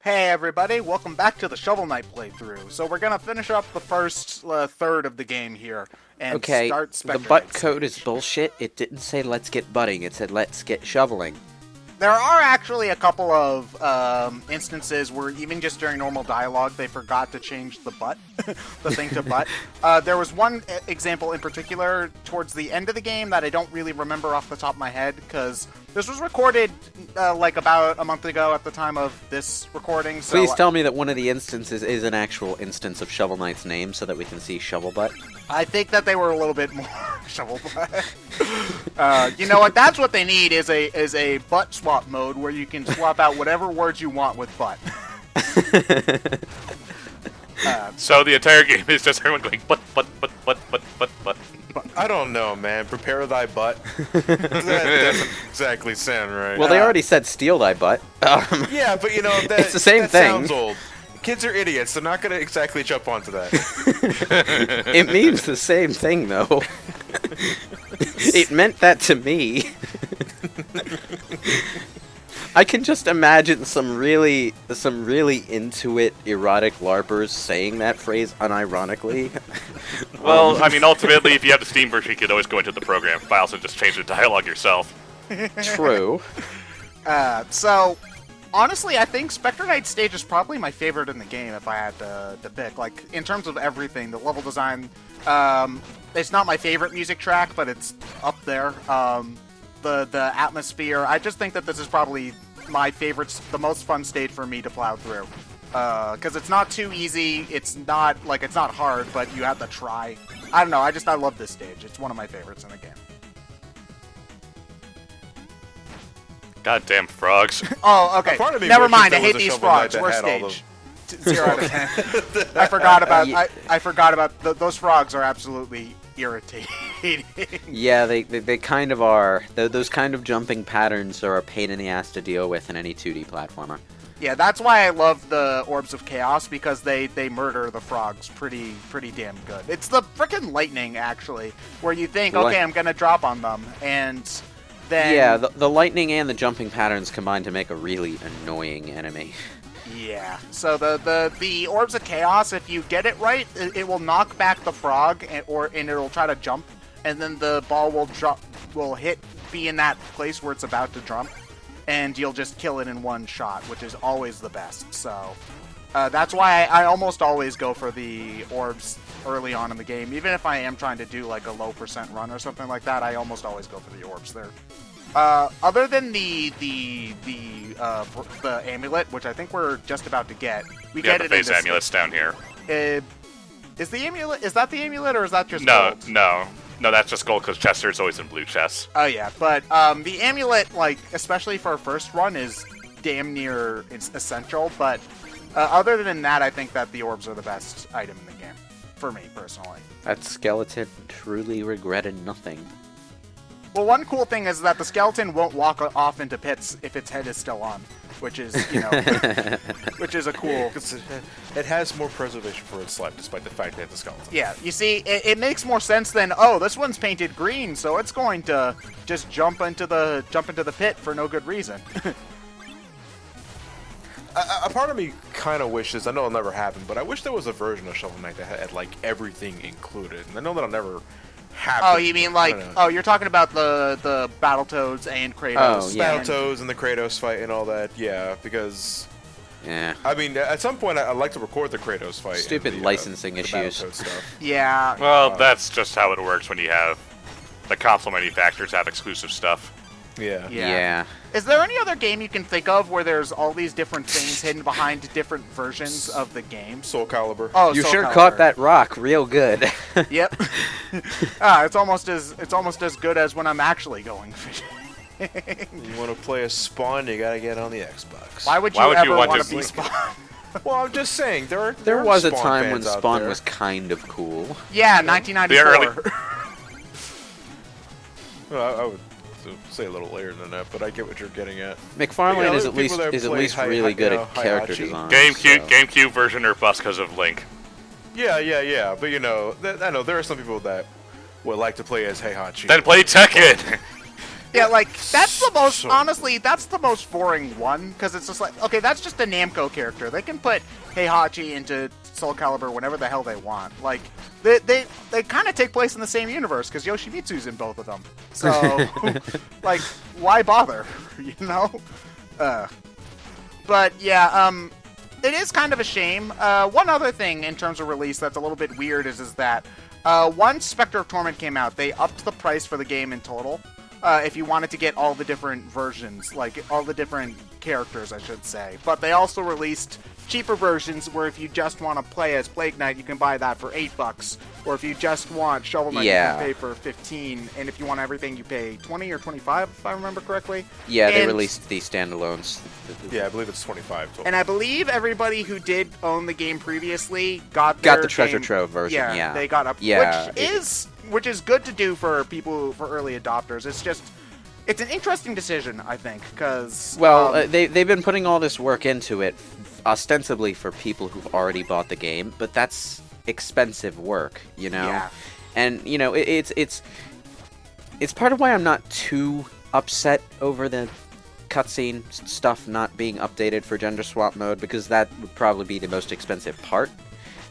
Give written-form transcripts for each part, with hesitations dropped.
Hey everybody, welcome back to the Shovel Knight playthrough. So we're gonna finish up the first third of the game here and Okay, start the Spectre butt Knight code is stage. bullshit. It didn't say let's get butting, it said let's get shoveling. There are actually a couple of instances where even just during normal dialogue they forgot to change the butt, the thing to butt. There was one example in particular towards the end of the game that I don't really remember off the top of my head because this was recorded like about a month ago at the time of this recording. So Please tell me that one of the instances is an actual instance of Shovel Knight's name so that we can see Shovel Butt. I think that they were a little bit more shovel butt. You know what? That's what they need is a butt swap mode where you can swap out whatever words you want with butt. So the entire game is just everyone going butt. I don't know, man. Prepare thy butt. That doesn't exactly sound right. Well, they already said steal thy butt. Yeah, but you know, that, It's the same that thing. sounds old. Kids are idiots. They're not going to exactly jump onto that. It means the same thing, though. It meant that to me. I can just imagine some really into it erotic LARPers saying that phrase unironically. Well, I mean, ultimately, if you have the Steam version, you could always go into the program files and just change the dialogue yourself. True. So, honestly, I think Spectre Knight stage is probably my favorite in the game if I had to pick. Like, in terms of everything, the level design, it's not my favorite music track, but it's up there. The atmosphere, I just think that this is probably my favorite, the most fun stage for me to plow through. Because it's not too easy, it's not hard, but you have to try. I don't know, I love this stage. It's one of my favorites in the game. Goddamn frogs. Oh, okay. Part of me Never wishes mind. I there hate was a these Shovel Knight frogs. that Worst had all stage. 0 out of 10. I forgot about. I forgot about those frogs. Are absolutely irritating. Yeah, they kind of are. Those kind of jumping patterns are a pain in the ass to deal with in any 2D platformer. Yeah, that's why I love the Orbs of Chaos because they murder the frogs pretty damn good. It's the frickin' lightning actually, where you think, okay, I'm gonna drop on them, and then yeah, the lightning and the jumping patterns combine to make a really annoying enemy. Yeah. So the Orbs of Chaos, if you get it right, it will knock back the frog, and it'll try to jump, and then the ball will be in that place where it's about to jump, and you'll just kill it in one shot, which is always the best. So that's why I almost always go for the orbs early on in the game, even if I am trying to do like a low percent run or something like that. I almost always go for the orbs there. Other than the amulet, which I think we're just about to get, we get The it phase in this amulets down here. Is the amulet? Is that the amulet, or is that just No, gold? no, that's just gold because Chester's always in blue chests. Oh yeah, but the amulet, like especially for a first run, is damn near essential. But other than that, I think that the orbs are the best item in the game, for me personally. That skeleton truly regretted nothing. Well, one cool thing is that the skeleton won't walk off into pits if its head is still on, which is, which is a cool. It has more preservation for its life, despite the fact that it's a skeleton. Yeah, you see, it makes more sense than, oh, this one's painted green, so it's going to just jump into the pit for no good reason. A part of me kind of wishes, I know it'll never happen, but I wish there was a version of Shovel Knight that had like everything included. And I know that'll never happen. Oh, you mean like, oh, you're talking about the Battletoads and Kratos. Oh, yeah. Battletoads and the Kratos fight and all that, yeah, because Yeah. I mean, at some point I'd like to record the Kratos fight. Stupid and licensing the issues. Battletoads stuff. Yeah. Well, that's just how it works when you have the console manufacturers have exclusive stuff. Yeah. Yeah. Is there any other game you can think of where there's all these different things hidden behind different versions of the game? Soul Calibur. Oh, You Soul sure Calibur. caught that rock real good. Yep. It's almost as good as when I'm actually going fishing. You want to play a Spawn, you gotta get on the Xbox. Why would you Why would you ever want want to to be play- Spawn? Well, I'm just saying, there There are was a Spawn time when fans out Spawn there. was kind of cool. Yeah, 1994. Well, I would say a little later than that, but I get what you're getting at. McFarlane Yeah, is there at are people least that play really good at Hiachi. character design. GameCube version or bust because of Link. Yeah, but you know, I know there are some people that would like to play as Heihachi. Then play Tekken. Yeah, like, that's the most, So- honestly, that's the most boring one, because it's just like, okay, that's just a Namco character. They can put Heihachi into Soul Calibur whenever the hell they want. Like, they kind of take place in the same universe, because Yoshimitsu's in both of them. So, like, why bother, you know? But, yeah, it is kind of a shame. One other thing in terms of release that's a little bit weird is that once Spectre of Torment came out, they upped the price for the game in total. If you wanted to get all the different versions, like all the different characters, I should say. But they also released cheaper versions where if you just want to play as Plague Knight, you can buy that for $8. Or if you just want Shovel Knight, Yeah. you can pay for $15. And if you want everything, you pay $20 or $25, if I remember correctly. Yeah, they And- released the standalones. Yeah, I believe it's 25 total. And I believe everybody who did own the game previously got Got their the treasure game- trove version, yeah. they got up, Yeah, which is good to do for people, for early adopters. It's an interesting decision, I think, because Well, they've been putting all this work into it, ostensibly for people who've already bought the game, but that's expensive work, you know. Yeah. And you know, it's part of why I'm not too upset over the cutscene stuff not being updated for gender swap mode, because that would probably be the most expensive part.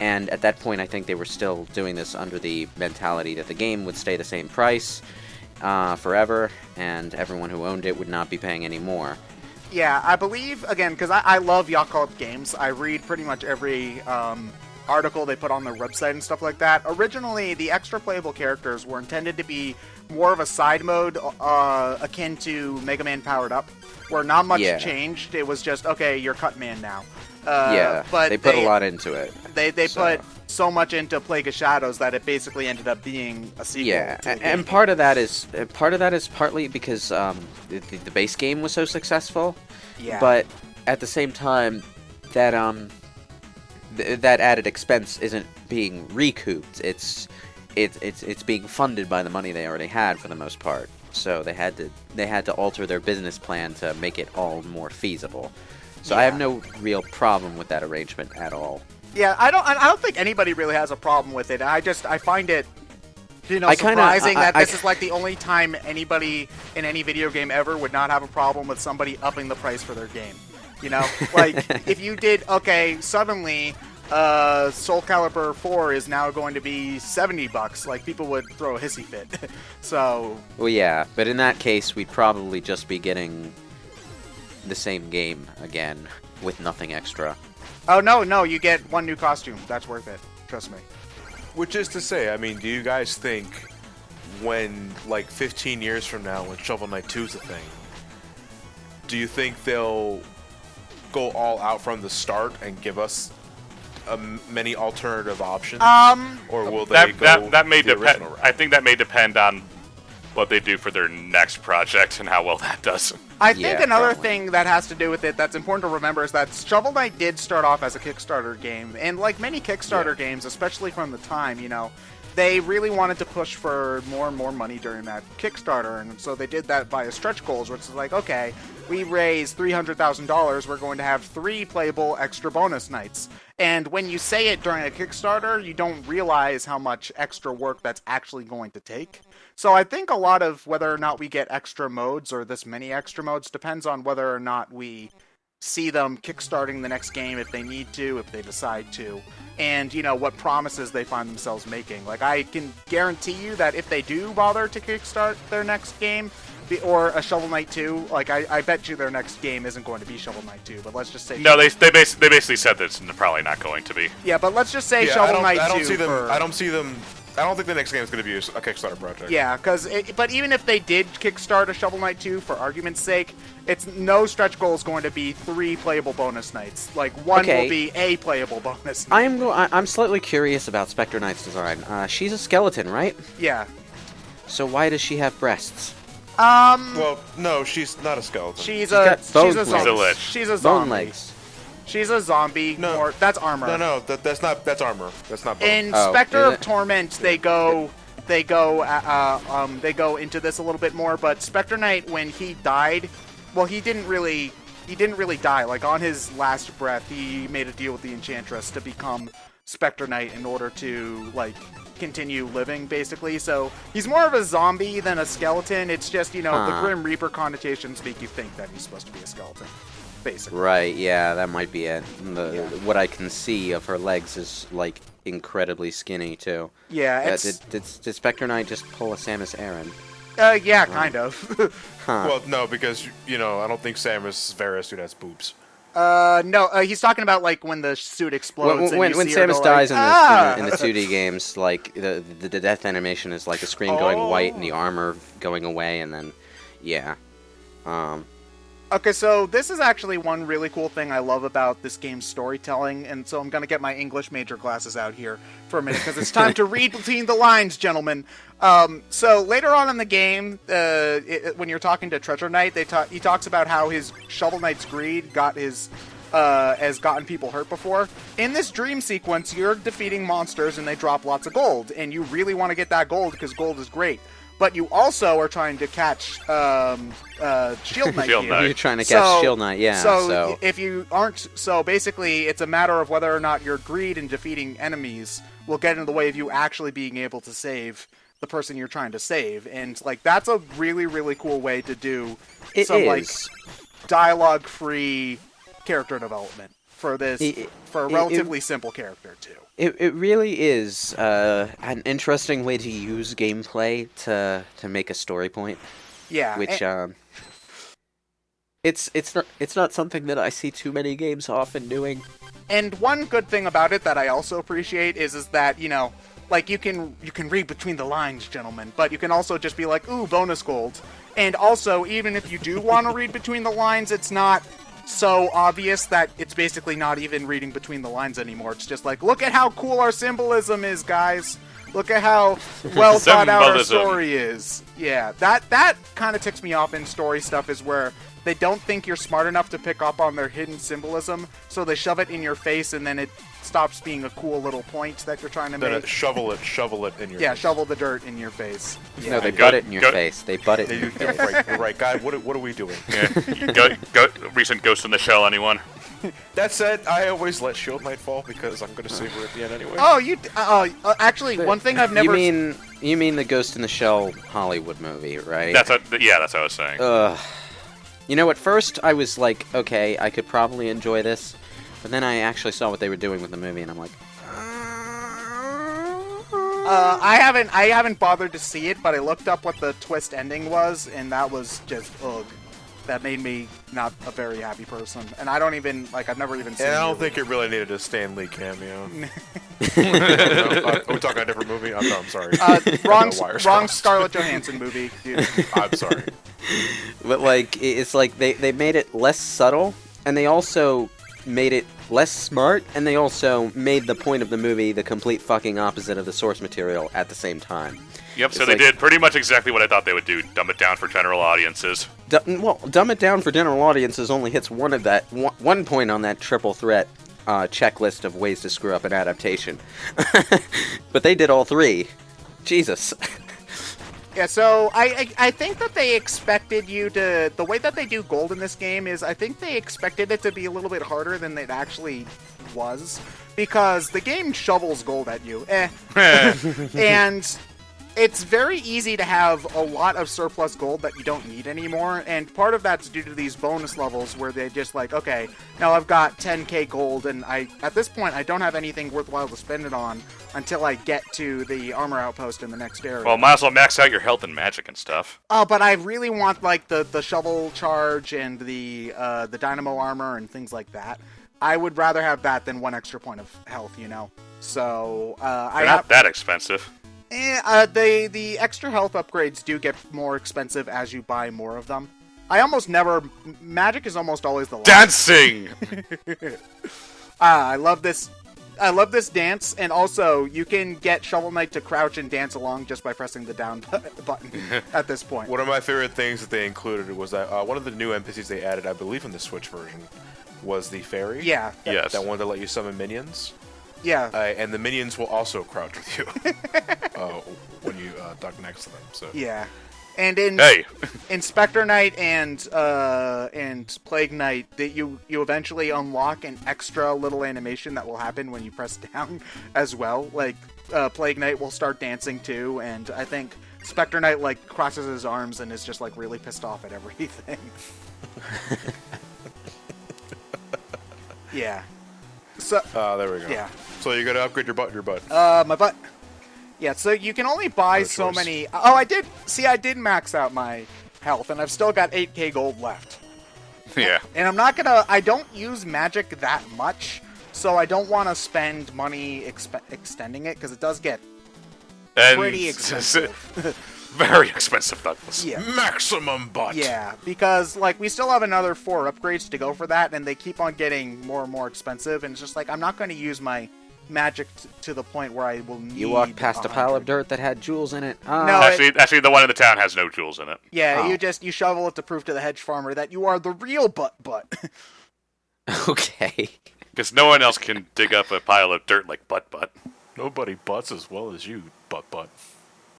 And at that point, I think they were still doing this under the mentality that the game would stay the same price forever, and everyone who owned it would not be paying any more. yeah, I believe, again, because I love Yakult games. I read pretty much every article they put on their website and stuff like that. Originally, the extra playable characters were intended to be more of a side mode akin to Mega Man Powered Up, where not much Yeah. changed. It was just, okay, you're Cut Man now. Yeah, but they put a lot into it. They So- put so much into Plague of Shadows that it basically ended up being a sequel. Yeah, to the and game. part of that is partly because the base game was so successful. Yeah. But at the same time, that that added expense isn't being recouped. It's being funded by the money they already had for the most part. So they had to alter their business plan to make it all more feasible. So I have Yeah. no real problem with that arrangement at all. Yeah, I don't think anybody really has a problem with it. I find it, I kinda- surprising that I- this is like the only time anybody in any video game ever would not have a problem with somebody upping the price for their game. You know, like if you did, okay, suddenly Soul Calibur 4 is now going to be $70, like people would throw a hissy fit. So Well, yeah, but in that case, we'd probably just be getting the same game again with nothing extra. oh no, you get one new costume. That's worth it. Trust me. Which is to say, I mean, do you guys think when, like, 15 years from now, when Shovel Knight 2 is a thing, do you think they'll go all out from the start and give us many alternative options? Or will they go That may the depend. original route? I think that may depend on what they do for their next project and how well that does. I think Yeah, another probably. thing that has to do with it that's important to remember is that Shovel Knight did start off as a Kickstarter game, and like many Kickstarter games, especially from the time, you know, they really wanted to push for more and more money during that Kickstarter, and so they did that via stretch goals, which is like, okay, we raised $300,000, we're going to have 3 playable extra bonus nights. And when you say it during a Kickstarter, you don't realize how much extra work that's actually going to take. So I think a lot of whether or not we get extra modes or this many extra modes depends on whether or not we see them kickstarting the next game if they need to, if they decide to, and, you know, what promises they find themselves making. Like, I can guarantee you that if they do bother to kickstart their next game, or a Shovel Knight 2, like, I bet you their next game isn't going to be Shovel Knight 2, but let's just say... No, they basically said that it's probably not going to be. Yeah, but let's just say Yeah, Shovel Knight 2 I don't see them. for... I don't think the next game is going to be a Kickstarter project. Yeah, but even if they did kickstart a Shovel Knight 2, for argument's sake, it's no stretch goal is going to be 3 playable bonus nights. Like, one Okay. will be a playable bonus night. I'm slightly curious about Spectre Knight's design. She's a skeleton, right? Yeah. So why does she have breasts? Well, no, she's not a skeleton. She's got bone a legs. zombie. She's a lich. She's a Bone zombie. legs. She's a zombie. No. Or that's armor. No, that's not. That's armor. That's not. Bone. In Oh, Spectre is of it? Torment, they go into this a little bit more. But Spectre Knight, when he died, well, he didn't really die. Like, on his last breath, he made a deal with the Enchantress to become Spectre Knight in order to, like, continue living, basically. So he's more of a zombie than a skeleton. It's just, the Grim Reaper connotations make you think that he's supposed to be a skeleton, basically. Right, yeah, that might be it. Yeah. What I can see of her legs is, like, incredibly skinny, too. Yeah, did Spectre Knight just pull a Samus Aran? Yeah, kind of. Huh. Well, no, because, I don't think Samus Vera's suit has boobs. No, he's talking about, like, when the suit explodes. When and you see her Samus go dies like, in the 2D games, like, the death animation is, like, the screen going white and the armor going away, and then, yeah. Okay, so this is actually one really cool thing I love about this game's storytelling, and so I'm going to get my English major glasses out here for a minute, because it's time to read between the lines, gentlemen. So later on in the game, when you're talking to Treasure Knight, he talks about how his Shovel Knight's greed has gotten people hurt before. In this dream sequence, you're defeating monsters, and they drop lots of gold, and you really want to get that gold, because gold is great. But you also are trying to catch Shield Knight. Shield Knight. You're trying to catch Shield Knight, yeah. So if you aren't, so basically it's a matter of whether or not your greed in defeating enemies will get in the way of you actually being able to save the person you're trying to save, and like that's a really, really cool way to do like dialogue-free character development for this for a relatively simple character too. It really is an interesting way to use gameplay to make a story point. Yeah, which it's not something that I see too many games often doing. And one good thing about it that I also appreciate is that like you can read between the lines, gentlemen, but you can also just be like, ooh, bonus gold. And also, even if you do want to read between the lines, it's not so obvious that it's basically not even reading between the lines anymore. It's just like, look at how cool our symbolism is, guys. Look at how well thought out our story is. Yeah, that kind of ticks me off in story stuff, is where they don't think you're smart enough to pick up on their hidden symbolism, so they shove it in your face, and then it stops being a cool little point that you're trying to make. Shovel it in your face. Yeah, shovel the dirt in your face. Yeah. No, they butt it in your face. They butt it in your face. You're right, guy. What are we doing? Yeah. Recent Ghost in the Shell, anyone? That said, I always let Shield Knight fall because I'm going to save her at the end anyway. Oh, actually, one thing I've never... You mean the Ghost in the Shell Hollywood movie, right? That's what I was saying. At first I was like, okay, I could probably enjoy this, but then I actually saw what they were doing with the movie, and I'm like, I haven't bothered to see it, but I looked up what the twist ending was, and that was just ugh. That made me not a very happy person, and I don't even I've never even seen. Yeah, I don't think it really needed a Stan Lee cameo. Are we talking a different movie? I'm sorry. Wrong Scarlett Johansson movie, dude. I'm sorry. But it's like they made it less subtle, and they also made it less smart, and they also made the point of the movie the complete fucking opposite of the source material at the same time. Yep, so they did pretty much exactly what I thought they would do. Dumb it down for general audiences. Dumb it down for general audiences only hits one point on that triple threat checklist of ways to screw up an adaptation. But they did all three. Jesus. Yeah, so I think that they expected you to... The way that they do gold in this game is I think they expected it to be a little bit harder than it actually was. Because the game shovels gold at you. And it's very easy to have a lot of surplus gold that you don't need anymore. And part of that's due to these bonus levels where they just like, okay, now I've got 10k gold, and at this point I don't have anything worthwhile to spend it on until I get to the armor outpost in the next area. Well, might as well max out your health and magic and stuff. Oh, but I really want like the shovel charge and the dynamo armor and things like that. I would rather have that than one extra point of health, So They're not that expensive. The extra health upgrades do get more expensive as you buy more of them. Magic is almost always the last. Dancing! I love this dance, and also you can get Shovel Knight to crouch and dance along just by pressing the down button at this point. One of my favorite things that they included was that one of the new NPCs they added, I believe in the Switch version, was the fairy. Yeah. Yes. That wanted to let you summon minions. Yeah. And the minions will also crouch with you when you duck next to them. So. Yeah. And in Hey, Inspector Knight and Plague Knight, that you eventually unlock an extra little animation that will happen when you press down as well. Like Plague Knight will start dancing too, and I think Spectre Knight like crosses his arms and is just like really pissed off at everything. Yeah. So. There we go. Yeah. So you gotta upgrade your butt. My butt. Yeah, so you can only buy Another so choice. many. Oh, I did. See, I did max out my health, and I've still got 8k gold left. yeah. And I'm not gonna. I don't use magic that much, so I don't want to spend money extending it because it does get And pretty expensive. very expensive, Douglas. Yeah. Maximum butt. Yeah, because like we still have another 4 upgrades to go for that, and they keep on getting more and more expensive. And it's just like I'm not going to use my magic to the point where I will need. You walked past a pile of 100. dirt that had jewels in it. No, Actually, the one in the town has no jewels in it. Yeah, Oh. you shovel it to prove to the hedge farmer that you are the real butt. Okay. Because no one else can dig up a pile of dirt like butt. Nobody butts as well as you, butt.